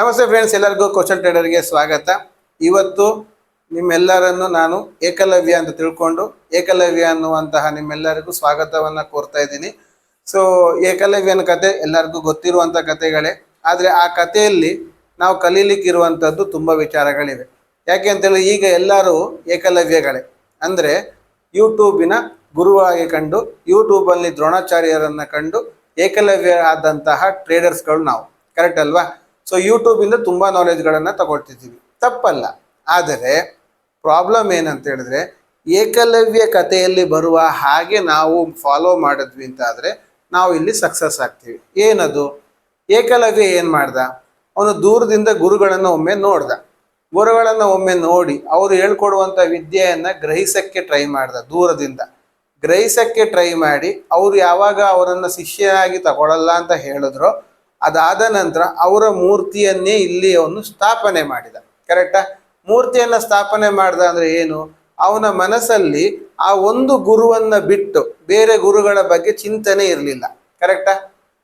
ನಮಸ್ತೆ ಫ್ರೆಂಡ್ಸ್, ಎಲ್ಲರಿಗೂ ಕೌಶಲ್ ಟ್ರೇಡರ್ಗೆ ಸ್ವಾಗತ. ಇವತ್ತು ನಿಮ್ಮೆಲ್ಲರನ್ನು ನಾನು ಏಕಲವ್ಯ ಅಂತ ತಿಳ್ಕೊಂಡು ಏಕಲವ್ಯ ಅನ್ನುವಂತಹ ನಿಮ್ಮೆಲ್ಲರಿಗೂ ಸ್ವಾಗತವನ್ನು ಕೋರ್ತಾ ಇದ್ದೀನಿ. ಸೊ ಏಕಲವ್ಯನ ಕತೆ ಎಲ್ಲರಿಗೂ ಗೊತ್ತಿರುವಂಥ ಕತೆಗಳೇ, ಆದರೆ ಆ ಕಥೆಯಲ್ಲಿ ನಾವು ಕಲೀಲಿಕ್ಕಿರುವಂಥದ್ದು ತುಂಬ ವಿಚಾರಗಳಿವೆ. ಯಾಕೆ ಅಂತೇಳಿ ಈಗ ಎಲ್ಲರೂ ಏಕಲವ್ಯಗಳೇ. ಅಂದರೆ ಯೂಟ್ಯೂಬಿನ ಗುರುವಾಗಿ ಕಂಡು ಯೂಟ್ಯೂಬಲ್ಲಿ ದ್ರೋಣಾಚಾರ್ಯರನ್ನು ಕಂಡು ಏಕಲವ್ಯ ಆದಂತಹ ಟ್ರೇಡರ್ಸ್ಗಳು ನಾವು, ಕರೆಕ್ಟ್ ಅಲ್ವಾ? ಸೊ ಯೂಟ್ಯೂಬಿಂದ ತುಂಬ ನಾಲೆಜ್ಗಳನ್ನು ತಗೊಳ್ತಿದ್ದೀವಿ, ತಪ್ಪಲ್ಲ. ಆದರೆ ಪ್ರಾಬ್ಲಮ್ ಏನಂತ ಹೇಳಿದ್ರೆ, ಏಕಲವ್ಯ ಕಥೆಯಲ್ಲಿ ಬರುವ ಹಾಗೆ ನಾವು ಫಾಲೋ ಮಾಡಿದ್ವಿ ಅಂತ ಆದರೆ ನಾವು ಇಲ್ಲಿ ಸಕ್ಸಸ್ ಆಗ್ತೀವಿ. ಏನದು? ಏಕಲವ್ಯ ಏನು ಮಾಡ್ದ? ಅವನು ದೂರದಿಂದ ಗುರುಗಳನ್ನು ಒಮ್ಮೆ ನೋಡ್ದ. ಗುರುಗಳನ್ನು ಒಮ್ಮೆ ನೋಡಿ ಅವರು ಹೇಳ್ಕೊಡುವಂಥ ವಿದ್ಯೆಯನ್ನು ಗ್ರಹಿಸಕ್ಕೆ ಟ್ರೈ ಮಾಡ್ದ. ದೂರದಿಂದ ಗ್ರಹಿಸಕ್ಕೆ ಟ್ರೈ ಮಾಡಿ ಅವರು ಯಾವಾಗ ಅವರನ್ನು ಶಿಷ್ಯನಾಗಿ ತಗೊಳ್ಳಲ್ಲ ಅಂತ ಹೇಳಿದ್ರು, ಅದಾದ ನಂತರ ಅವರ ಮೂರ್ತಿಯನ್ನೇ ಇಲ್ಲಿ ಅವನು ಸ್ಥಾಪನೆ ಮಾಡಿದ. ಕರೆಕ್ಟಾ? ಮೂರ್ತಿಯನ್ನು ಸ್ಥಾಪನೆ ಮಾಡ್ದ ಅಂದರೆ ಏನು? ಅವನ ಮನಸ್ಸಲ್ಲಿ ಆ ಒಂದು ಗುರುವನ್ನು ಬಿಟ್ಟು ಬೇರೆ ಗುರುಗಳ ಬಗ್ಗೆ ಚಿಂತನೆ ಇರಲಿಲ್ಲ. ಕರೆಕ್ಟಾ?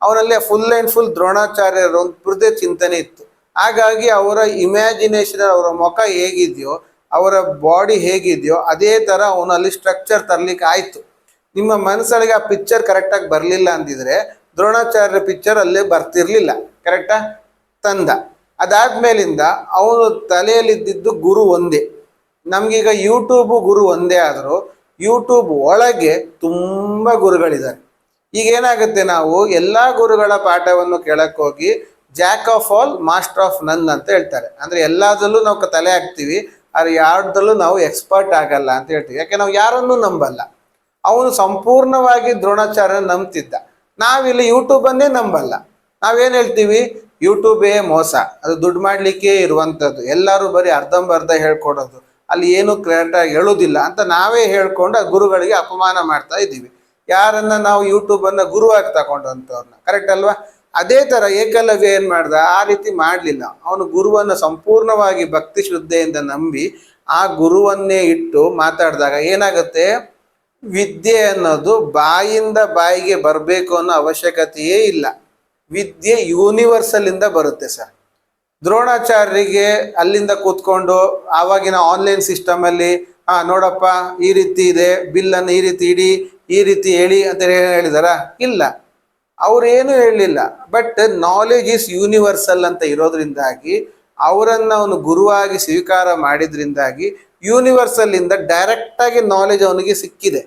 ಅವನಲ್ಲಿ ಫುಲ್ ಆ್ಯಂಡ್ ಫುಲ್ ದ್ರೋಣಾಚಾರ್ಯರ ಒಂದು ಚಿಂತನೆ ಇತ್ತು. ಹಾಗಾಗಿ ಅವರ ಇಮ್ಯಾಜಿನೇಷನ್, ಅವರ ಮುಖ ಹೇಗಿದೆಯೋ, ಅವರ ಬಾಡಿ ಹೇಗಿದೆಯೋ ಅದೇ ಥರ ಅವನಲ್ಲಿ ಸ್ಟ್ರಕ್ಚರ್ ತರಲಿಕ್ಕೆ ಆಯಿತು. ನಿಮ್ಮ ಮನಸ್ಸಲ್ಲಿಗೆ ಆ ಪಿಕ್ಚರ್ ಕರೆಕ್ಟಾಗಿ ಬರಲಿಲ್ಲ ಅಂದಿದ್ರೆ ದ್ರೋಣಾಚಾರ್ಯ ಪಿಕ್ಚರ್ ಅಲ್ಲೇ ಬರ್ತಿರ್ಲಿಲ್ಲ. ಕರೆಕ್ಟಾ? ತಂದ. ಅದಾದ್ಮೇಲಿಂದ ಅವನು ತಲೆಯಲ್ಲಿದ್ದಿದ್ದು ಗುರು ಒಂದೇ. ನಮಗೀಗ ಯೂಟ್ಯೂಬು ಗುರು ಒಂದೇ ಆದರೂ ಯೂಟ್ಯೂಬ್ ಒಳಗೆ ತುಂಬ ಗುರುಗಳಿದ್ದಾರೆ. ಈಗ ಏನಾಗುತ್ತೆ, ನಾವು ಎಲ್ಲ ಗುರುಗಳ ಪಾಠವನ್ನು ಕೇಳಕ್ಕೆ ಹೋಗಿ Jack of all master of ನನ್ ಅಂತ ಹೇಳ್ತಾರೆ. ಅಂದರೆ ಎಲ್ಲದರಲ್ಲೂ ನಾವು ತಲೆ ಹಾಕ್ತೀವಿ, ಆದರೆ ಯಾರ್ದಲ್ಲೂ ನಾವು ಎಕ್ಸ್ಪರ್ಟ್ ಆಗಲ್ಲ ಅಂತ ಹೇಳ್ತೀವಿ. ಯಾಕೆ? ನಾವು ಯಾರನ್ನೂ ನಂಬಲ್ಲ. ಅವನು ಸಂಪೂರ್ಣವಾಗಿ ದ್ರೋಣಾಚಾರ್ಯ ನಂಬ್ತಿದ್ದ. ನಾವಿಲ್ಲಿ ಯೂಟ್ಯೂಬನ್ನೇ ನಂಬಲ್ಲ. ನಾವೇನು ಹೇಳ್ತೀವಿ? ಯೂಟ್ಯೂಬೇ ಮೋಸ, ಅದು ದುಡ್ಡು ಮಾಡಲಿಕ್ಕೆ ಇರುವಂಥದ್ದು, ಎಲ್ಲರೂ ಬರೀ ಅರ್ಧಂಬರ್ಧ ಹೇಳ್ಕೊಡೋದು, ಅಲ್ಲಿ ಏನು ಕರೆಕ್ಟಾಗಿ ಹೇಳೋದಿಲ್ಲ ಅಂತ ನಾವೇ ಹೇಳ್ಕೊಂಡು ಆ ಗುರುಗಳಿಗೆ ಅಪಮಾನ ಮಾಡ್ತಾ ಇದ್ದೀವಿ. ಯಾರನ್ನ ನಾವು ಯೂಟ್ಯೂಬನ್ನು ಗುರುವಾಗಿ ತಗೊಂಡಂಥವ್ರನ್ನ, ಕರೆಕ್ಟ್ ಅಲ್ವಾ? ಅದೇ ಥರ ಏಕಲವ್ಯ ಏನು ಮಾಡ್ದ? ಆ ರೀತಿ ಮಾಡಲಿಲ್ಲ. ಅವನು ಗುರುವನ್ನು ಸಂಪೂರ್ಣವಾಗಿ ಭಕ್ತಿ ಶ್ರದ್ಧೆಯಿಂದ ನಂಬಿ ಆ ಗುರುವನ್ನೇ ಇಟ್ಟು ಮಾತಾಡಿದಾಗ ಏನಾಗುತ್ತೆ? ವಿದ್ಯೆ ಅನ್ನೋದು ಬಾಯಿಂದ ಬಾಯಿಗೆ ಬರಬೇಕು ಅನ್ನೋ ಅವಶ್ಯಕತೆಯೇ ಇಲ್ಲ. ವಿದ್ಯೆ ಯೂನಿವರ್ಸಲ್ಲಿಂದ ಬರುತ್ತೆ ಸರ್. ದ್ರೋಣಾಚಾರ್ಯರಿಗೆ ಅಲ್ಲಿಂದ ಕೂತ್ಕೊಂಡು ಆವಾಗಿನ ಆನ್ಲೈನ್ ಸಿಸ್ಟಮಲ್ಲಿ ನೋಡಪ್ಪ ಈ ರೀತಿ ಇದೆ, ಬಿಲ್ಲನ್ನು ಈ ರೀತಿ ಇಡಿ, ಈ ರೀತಿ ಹೇಳಿ ಅಂತ ಹೇಳಿದಾರ? ಇಲ್ಲ, ಅವರೇನು ಹೇಳಲಿಲ್ಲ. ಬಟ್ ನಾಲೆಜ್ ಈಸ್ ಯೂನಿವರ್ಸಲ್ ಅಂತ ಇರೋದ್ರಿಂದಾಗಿ ಅವರನ್ನು ಅವನು ಗುರುವಾಗಿ ಸ್ವೀಕಾರ ಮಾಡಿದ್ರಿಂದಾಗಿ ಯೂನಿವರ್ಸಲ್ಲಿಂದ ಡೈರೆಕ್ಟಾಗಿ ನಾಲೆಜ್ ಅವನಿಗೆ ಸಿಕ್ಕಿದೆ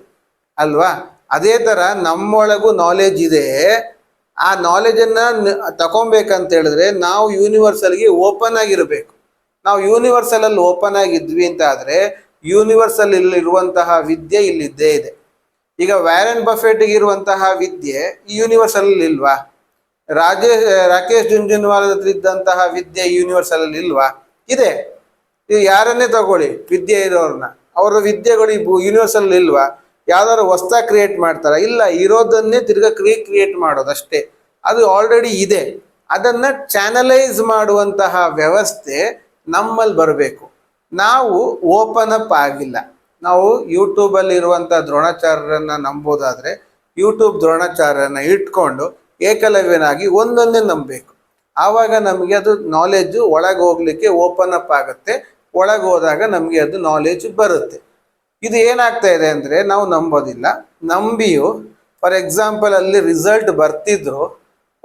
ಅಲ್ವಾ? ಅದೇ ಥರ ನಮ್ಮೊಳಗೂ ನಾಲೆಜ್ ಇದೆ. ಆ ನಾಲೆಜನ್ನು ತಗೊಬೇಕಂತ ಹೇಳಿದ್ರೆ ನಾವು ಯೂನಿವರ್ಸಲ್ಗೆ ಓಪನ್ ಆಗಿರಬೇಕು. ನಾವು ಯೂನಿವರ್ಸಲಲ್ಲಿ ಓಪನ್ ಆಗಿದ್ವಿ ಅಂತ ಆದರೆ ಯೂನಿವರ್ಸಲ್ ಇರುವಂತಹ ವಿದ್ಯೆ ಇಲ್ಲಿದ್ದೇ ಇದೆ. ಈಗ ವ್ಯಾರನ್ ಬಫೆಟ್ಗೆ ಇರುವಂತಹ ವಿದ್ಯೆ ಈ ಯೂನಿವರ್ಸಲಲ್ಲಿ ಇಲ್ವಾ? ರಾಕೇಶ್ ಜುಂಜುನ್ವಾಲ ಹತ್ರ ಇದ್ದಂತಹ ವಿದ್ಯೆ ಯೂನಿವರ್ಸಲಲ್ಲಿ ಇಲ್ವಾ? ಇದೆ. ಈಗ ಯಾರನ್ನೇ ತಗೊಳ್ಳಿ, ವಿದ್ಯೆ ಇರೋರನ್ನ, ಅವರ ವಿದ್ಯೆಗಳು ಯೂನಿವರ್ಸಲ್ ಇಲ್ವಾ? ಯಾವ್ದಾದ್ರು ಹೊಸ್ತಾ ಕ್ರಿಯೇಟ್ ಮಾಡ್ತಾರ? ಇಲ್ಲ, ಇರೋದನ್ನೇ ತಿರ್ಗಾ ಕ್ರಿಯೇಟ್ ಮಾಡೋದಷ್ಟೇ. ಅದು ಆಲ್ರೆಡಿ ಇದೆ. ಅದನ್ನು ಚಾನಲೈಸ್ ಮಾಡುವಂತಹ ವ್ಯವಸ್ಥೆ ನಮ್ಮಲ್ಲಿ ಬರಬೇಕು. ನಾವು ಓಪನ್ ಅಪ್ ಆಗಿಲ್ಲ. ನಾವು ಯೂಟ್ಯೂಬಲ್ಲಿ ಇರುವಂಥ ದ್ರೋಣಾಚಾರ್ಯರನ್ನು ನಂಬೋದಾದರೆ ಯೂಟ್ಯೂಬ್ ದ್ರೋಣಾಚಾರ್ಯರನ್ನ ಇಟ್ಕೊಂಡು ಏಕಲವ್ಯನಾಗಿ ಒಂದೊಂದೇ ನಂಬಬೇಕು. ಆವಾಗ ನಮಗೆ ಅದು ನಾಲೆಜು ಒಳಗೆ ಹೋಗ್ಲಿಕ್ಕೆ ಓಪನ್ ಅಪ್ ಆಗುತ್ತೆ. ಒಳಗೆ ಹೋದಾಗ ನಮಗೆ ಅದು ನಾಲೆಜ್ ಬರುತ್ತೆ. ಇದು ಏನಾಗ್ತಾ ಇದೆ ಅಂದರೆ ನಾವು ನಂಬೋದಿಲ್ಲ. ನಂಬಿಯು ಫಾರ್ ಎಕ್ಸಾಂಪಲ್ ಅಲ್ಲಿ ರಿಸಲ್ಟ್ ಬರ್ತಿದ್ರು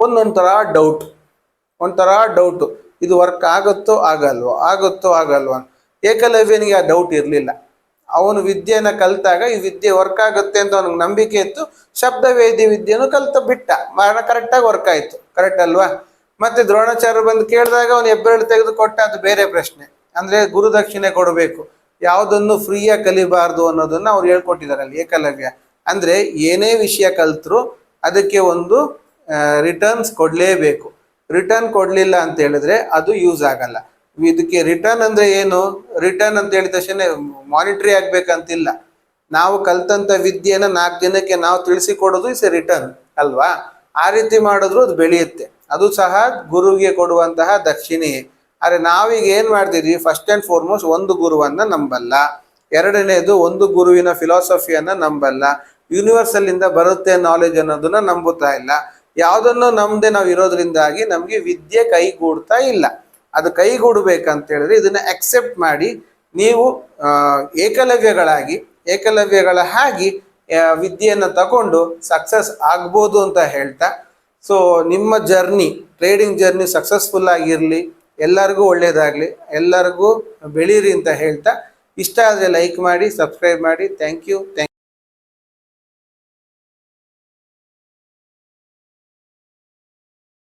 ಒಂದೊಂಥರ ಡೌಟು, ಇದು ವರ್ಕ್ ಆಗುತ್ತೋ ಆಗಲ್ವೋ. ಏಕಲವ್ಯನಿಗೆ ಆ ಡೌಟ್ ಇರಲಿಲ್ಲ. ಅವನು ವಿದ್ಯೆನ ಕಲಿತಾಗ ಈ ವಿದ್ಯೆ ವರ್ಕ್ ಆಗುತ್ತೆ ಅಂತ ಅವನಿಗೆ ನಂಬಿಕೆ ಇತ್ತು. ಶಬ್ದವೇದಿ ವಿದ್ಯೆನೂ ಬಿಟ್ಟ, ಕರೆಕ್ಟಾಗಿ ವರ್ಕ್ ಆಯಿತು. ಕರೆಕ್ಟ್ ಅಲ್ವಾ? ಮತ್ತೆ ದ್ರೋಣಾಚಾರ್ಯ ಬಂದು ಕೇಳಿದಾಗ ಅವನು ಹೆಬ್ಬೆರಳು ತೆಗೆದು ಕೊಟ್ಟ, ಅದು ಬೇರೆ ಪ್ರಶ್ನೆ. ಅಂದರೆ ಗುರುದಕ್ಷಿಣೆ ಕೊಡಬೇಕು, ಯಾವುದನ್ನು ಫ್ರೀಯಾಗಿ ಕಲಿಬಾರ್ದು ಅನ್ನೋದನ್ನು ಅವ್ರು ಹೇಳ್ಕೊಟ್ಟಿದ್ದಾರೆ ಅಲ್ಲಿ ಏಕಲವ್ಯ. ಅಂದರೆ ಏನೇ ವಿಷಯ ಕಲಿತರು ಅದಕ್ಕೆ ಒಂದು ರಿಟರ್ನ್ಸ್ ಕೊಡಲೇಬೇಕು. ರಿಟರ್ನ್ ಕೊಡಲಿಲ್ಲ ಅಂತ ಹೇಳಿದ್ರೆ ಅದು ಯೂಸ್ ಆಗಲ್ಲ. ಇದಕ್ಕೆ ರಿಟರ್ನ್ ಅಂದರೆ ಏನು? ರಿಟರ್ನ್ ಅಂತ ಹೇಳಿದ ತಕ್ಷಣ ಮಾನಿಟ್ರಿ ಆಗಬೇಕಂತಿಲ್ಲ. ನಾವು ಕಲ್ತಂಥ ವಿದ್ಯೆನ 4 ಜನಕ್ಕೆ ನಾವು ತಿಳಿಸಿಕೊಡೋದು ಇಸ್ ಎ ರಿಟರ್ನ್ ಅಲ್ವಾ? ಆ ರೀತಿ ಮಾಡಿದ್ರು ಅದು ಬೆಳೆಯುತ್ತೆ. ಅದು ಸಹ ಗುರುವಿಗೆ ಕೊಡುವಂತಹ ದಕ್ಷಿಣೆಯೇ. ಆದರೆ ನಾವೀಗ ಏನು ಮಾಡ್ತಿದ್ವಿ? ಫಸ್ಟ್ ಆ್ಯಂಡ್ ಫಾರ್ಮೋಸ್ಟ್ ಒಂದು ಗುರುವನ್ನು ನಂಬಲ್ಲ. ಎರಡನೇದು ಒಂದು ಗುರುವಿನ ಫಿಲಾಸಫಿಯನ್ನು ನಂಬಲ್ಲ. ಯೂನಿವರ್ಸಲ್ಲಿಂದ ಬರುತ್ತೆ ನಾಲೆಜ್ ಅನ್ನೋದನ್ನ ನಂಬುತ್ತಾ ಇಲ್ಲ. ಯಾವುದನ್ನು ನಮ್ಮದೆ ನಾವು ಇರೋದ್ರಿಂದಾಗಿ ನಮಗೆ ವಿದ್ಯೆ ಕೈಗೂಡ್ತಾ ಇಲ್ಲ. ಅದು ಕೈಗೂಡಬೇಕಂತ ಹೇಳಿದ್ರೆ ಇದನ್ನ ಅಕ್ಸೆಪ್ಟ್ ಮಾಡಿ ನೀವು ಏಕಲವ್ಯಗಳ ಹಾಗೆ ವಿದ್ಯೆಯನ್ನು ತಗೊಂಡು ಸಕ್ಸಸ್ ಆಗ್ಬೋದು ಅಂತ ಹೇಳ್ತಾ, ಸೊ ನಿಮ್ಮ ಟ್ರೇಡಿಂಗ್ ಜರ್ನಿ ಸಕ್ಸಸ್ಫುಲ್ ಆಗಿರಲಿ, ಎಲ್ಲರಿಗೂ ಒಳ್ಳೇದಾಗಲಿ, ಎಲ್ಲರಿಗೂ ಬೆಳೀರಿ ಅಂತ ಹೇಳ್ತಾ, ಇಷ್ಟ ಆದರೆ ಲೈಕ್ ಮಾಡಿ, ಸಬ್ಸ್ಕ್ರೈಬ್ ಮಾಡಿ. Thank you.